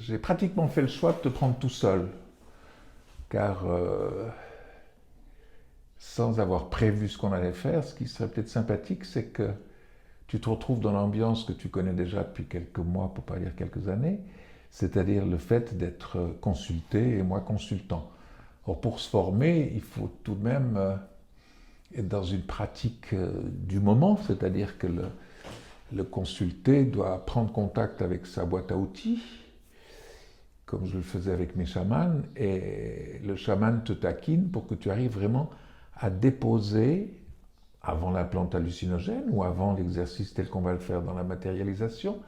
j'ai pratiquement fait le choix de te prendre tout seul, car sans avoir prévu ce qu'on allait faire, ce qui serait peut-être sympathique, c'est que tu te retrouves dans l'ambiance que tu connais déjà depuis quelques mois, pour ne pas dire quelques années, c'est-à-dire le fait d'être consulté et moi consultant. Or, pour se former, il faut tout de même être dans une pratique du moment, c'est-à-dire que le consulté doit prendre contact avec sa boîte à outils, comme je le faisais avec mes chamans, et le chaman te taquine pour que tu arrives vraiment à déposer, avant la plante hallucinogène ou avant l'exercice tel qu'on va le faire dans la matérialisation,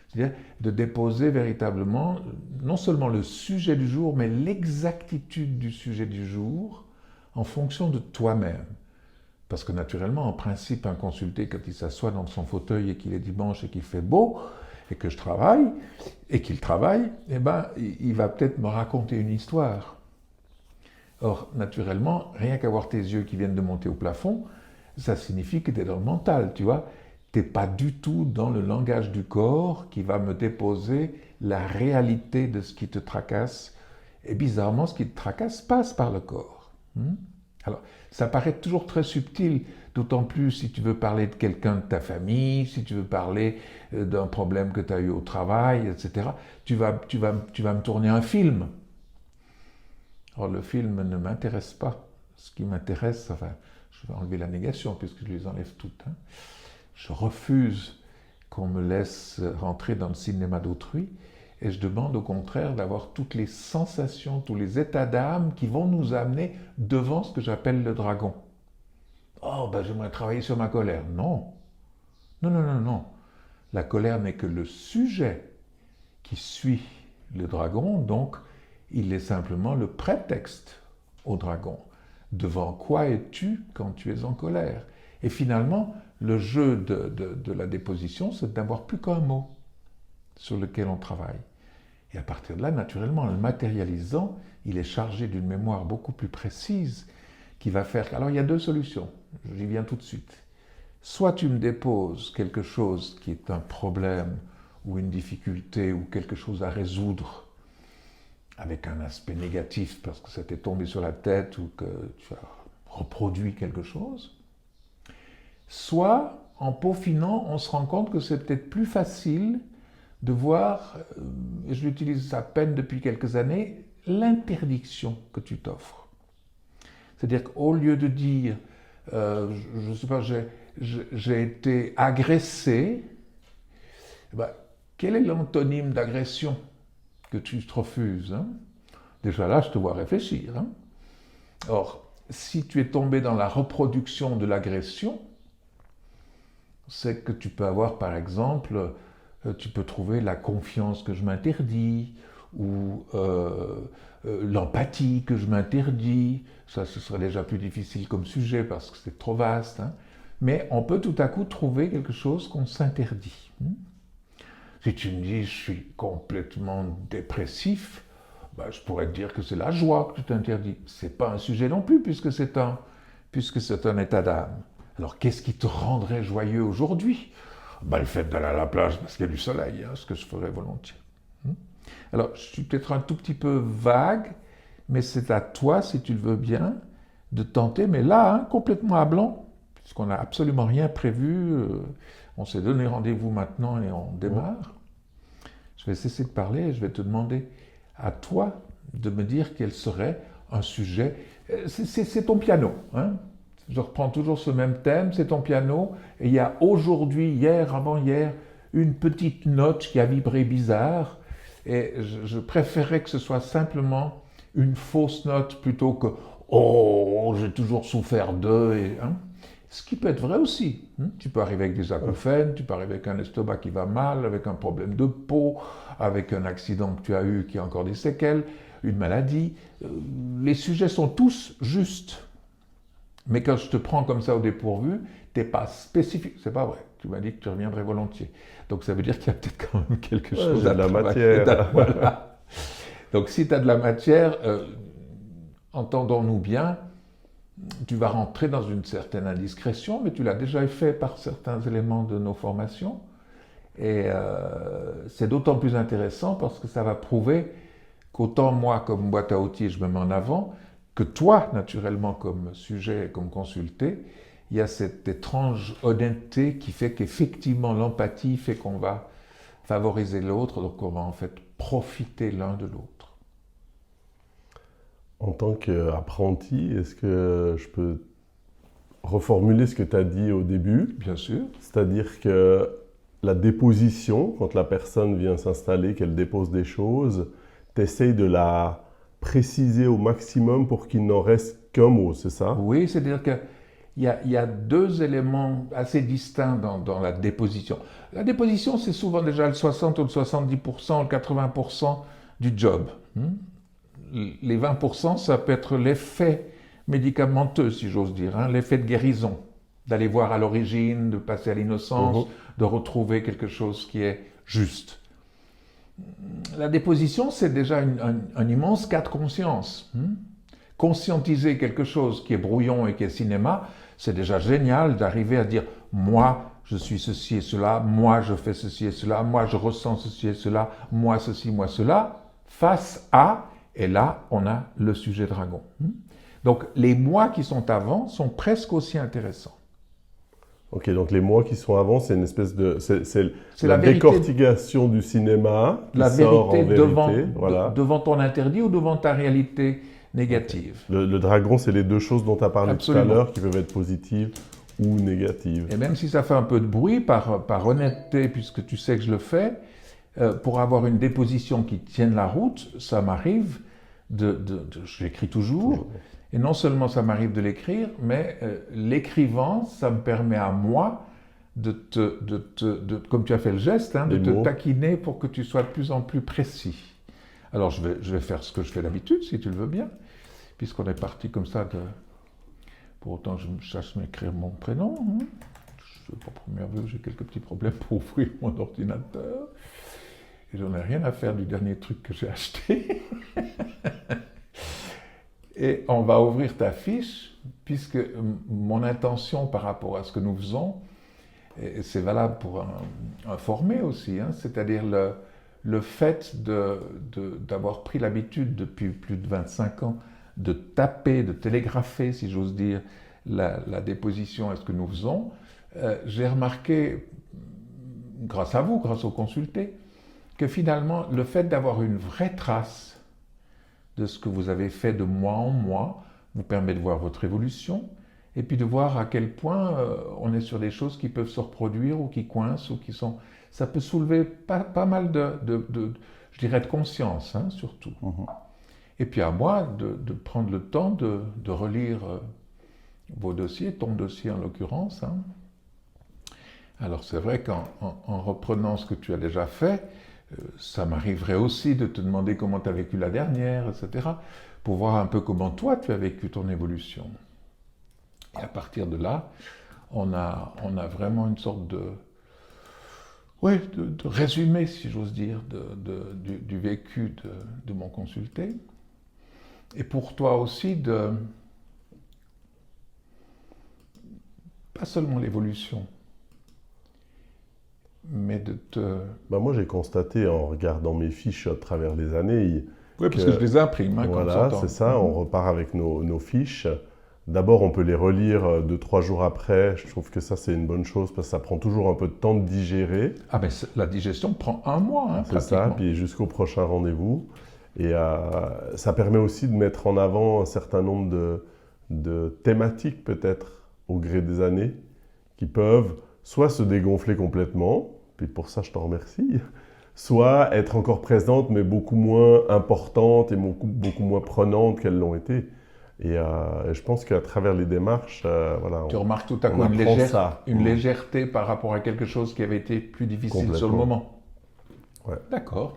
c'est-à-dire de déposer véritablement non seulement le sujet du jour, mais l'exactitude du sujet du jour en fonction de toi-même. Parce que naturellement, en principe, un consulté, quand il s'assoit dans son fauteuil et qu'il est dimanche et qu'il fait beau, et que je travaille, et qu'il travaille, eh ben, il va peut-être me raconter une histoire. Or, naturellement, rien qu'avoir tes yeux qui viennent de monter au plafond, ça signifie que tu es dans le mental, tu vois. Tu n'es pas du tout dans le langage du corps qui va me déposer la réalité de ce qui te tracasse. Et bizarrement, ce qui te tracasse passe par le corps. Alors, ça paraît toujours très subtil, d'autant plus si tu veux parler de quelqu'un de ta famille, si tu veux parler d'un problème que tu as eu au travail, etc. Tu vas me tourner un film. Or, le film ne m'intéresse pas. Ce qui m'intéresse, enfin, je vais enlever la négation puisque je les enlève toutes. Je refuse qu'on me laisse rentrer dans le cinéma d'autrui et je demande au contraire d'avoir toutes les sensations, tous les états d'âme qui vont nous amener devant ce que j'appelle le dragon. Oh, ben j'aimerais travailler sur ma colère. Non. Non, non, non, non. La colère n'est que le sujet qui suit le dragon, donc il est simplement le prétexte au dragon. Devant quoi es-tu quand tu es en colère? Et finalement, le jeu de la déposition, c'est d'avoir plus qu'un mot sur lequel on travaille. Et à partir de là, naturellement, en le matérialisant, il est chargé d'une mémoire beaucoup plus précise qui va faire... Alors il y a deux solutions, j'y viens tout de suite. Soit tu me déposes quelque chose qui est un problème ou une difficulté ou quelque chose à résoudre avec un aspect négatif parce que ça t'est tombé sur la tête ou que tu as reproduit quelque chose. Soit, en peaufinant, on se rend compte que c'est peut-être plus facile de voir, et je l'utilise à peine depuis quelques années, l'interdiction que tu t'offres. C'est-à-dire qu'au lieu de dire, je ne sais pas, j'ai été agressé, ben, quel est l'antonyme d'agression que tu te refuses, Déjà là, je te vois réfléchir. Or, si tu es tombé dans la reproduction de l'agression, c'est que tu peux avoir, par exemple, tu peux trouver la confiance que je m'interdis, ou l'empathie que je m'interdis. Ça, ce serait déjà plus difficile comme sujet parce que c'est trop vaste. Mais on peut tout à coup trouver quelque chose qu'on s'interdit. Si tu me dis je suis complètement dépressif, ben, je pourrais te dire que c'est la joie que tu t'interdis. Ce n'est pas un sujet non plus puisque c'est un état d'âme. Alors qu'est-ce qui te rendrait joyeux aujourd'hui? Ben, le fait d'aller à la plage parce qu'il y a du soleil, ce que je ferais volontiers. Alors je suis peut-être un tout petit peu vague, mais c'est à toi, si tu le veux bien, de tenter, mais là, complètement à blanc, puisqu'on n'a absolument rien prévu, on s'est donné rendez-vous maintenant et on démarre. Je vais cesser de parler et je vais te demander à toi de me dire quel serait un sujet. C'est ton piano, Je reprends toujours ce même thème, c'est ton piano, et il y a aujourd'hui, hier, avant-hier, une petite note qui a vibré bizarre, et je préférerais que ce soit simplement une fausse note plutôt que «Oh, j'ai toujours souffert de...» Ce qui peut être vrai aussi. Tu peux arriver avec des acouphènes, tu peux arriver avec un estomac qui va mal, avec un problème de peau, avec un accident que tu as eu qui a encore des séquelles, une maladie. Les sujets sont tous justes. Mais quand je te prends comme ça au dépourvu, tu n'es pas spécifique. C'est pas vrai. Tu m'as dit que tu reviendrais volontiers. Donc ça veut dire qu'il y a peut-être quand même quelque chose à J'ai de la travailler. matière. Voilà. Donc si tu as de la matière, entendons-nous bien, tu vas rentrer dans une certaine indiscrétion, mais tu l'as déjà fait par certains éléments de nos formations. Et c'est d'autant plus intéressant parce que ça va prouver qu'autant moi, comme boîte à outils, je me mets en avant, que toi, naturellement, comme sujet, comme consulté, il y a cette étrange honnêteté qui fait qu'effectivement l'empathie fait qu'on va favoriser l'autre, donc on va en fait profiter l'un de l'autre. En tant qu'apprenti, est-ce que je peux reformuler ce que tu as dit au début? Bien sûr. C'est-à-dire que la déposition, quand la personne vient s'installer, qu'elle dépose des choses, tu essayes de la préciser au maximum pour qu'il n'en reste qu'un mot, c'est ça? Oui, c'est-à-dire qu'il y a deux éléments assez distincts dans la déposition. La déposition, c'est souvent déjà le 60 ou le 70%, le 80% du job. Les 20%, ça peut être l'effet médicamenteux, si j'ose dire, l'effet de guérison, d'aller voir à l'origine, de passer à l'innocence, de retrouver quelque chose qui est juste. La déposition, c'est déjà un immense cas de conscience. Conscientiser quelque chose qui est brouillon et qui est cinéma, c'est déjà génial d'arriver à dire « moi, je suis ceci et cela, moi, je fais ceci et cela, moi, je ressens ceci et cela, moi, ceci, moi, cela », face à, et là, on a le sujet dragon. Donc, les moi qui sont avant sont presque aussi intéressants. Ok, donc les mois qui sont avant, c'est une espèce de... C'est la vérité, décortication du cinéma qui la sort vérité, en vérité. Voilà. devant ton interdit ou devant ta réalité négative. Okay. Le dragon, c'est les deux choses dont tu as parlé Absolument. Tout à l'heure, qui peuvent être positives ou négatives. Et même si ça fait un peu de bruit, par honnêteté, puisque tu sais que je le fais, pour avoir une déposition qui tienne la route, ça m'arrive j'écris toujours. Et non seulement ça m'arrive de l'écrire, mais l'écrivant, ça me permet à moi comme tu as fait le geste, de te taquiner pour que tu sois de plus en plus précis. Alors je vais faire ce que je fais d'habitude, si tu le veux bien, puisqu'on est parti comme ça Pour autant, je cherche à m'écrire mon prénom. Pour première vue, j'ai quelques petits problèmes pour ouvrir mon ordinateur. Et j'en ai rien à faire du dernier truc que j'ai acheté. Et on va ouvrir ta fiche, puisque mon intention par rapport à ce que nous faisons, et c'est valable pour un formé aussi, c'est-à-dire le fait d'avoir pris l'habitude depuis plus de 25 ans de taper, de télégrapher, si j'ose dire, la déposition et ce que nous faisons, j'ai remarqué, grâce à vous, grâce aux consultés, que finalement, le fait d'avoir une vraie trace de ce que vous avez fait de mois en mois vous permet de voir votre évolution et puis de voir à quel point on est sur des choses qui peuvent se reproduire ou qui coincent ou qui sont... Ça peut soulever pas mal je dirais, de conscience, surtout. Et puis à moi de prendre le temps de relire vos dossiers, ton dossier en l'occurrence. Alors c'est vrai qu'en reprenant ce que tu as déjà fait, ça m'arriverait aussi de te demander comment tu as vécu la dernière, etc., pour voir un peu comment toi tu as vécu ton évolution. Et à partir de là, on a vraiment une sorte de résumé, si j'ose dire, du vécu de mon consulté. Et pour toi aussi, pas seulement l'évolution, mais de te... moi, j'ai constaté en regardant mes fiches à travers les années... Oui, parce que je les imprime. Voilà, c'est ça, on repart avec nos fiches. D'abord, on peut les relire 2-3 jours après. Je trouve que ça, c'est une bonne chose parce que ça prend toujours un peu de temps de digérer. Ah, mais la digestion prend 1 mois, c'est ça, puis jusqu'au prochain rendez-vous. Et ça permet aussi de mettre en avant un certain nombre de thématiques, peut-être, au gré des années, qui peuvent soit se dégonfler complètement, puis pour ça, je t'en remercie, soit être encore présentes, mais beaucoup moins importantes et beaucoup moins prenantes qu'elles l'ont été. Et je pense qu'à travers les démarches, voilà, tu remarques tout à coup une légèreté par rapport à quelque chose qui avait été plus difficile sur le moment. Ouais. D'accord.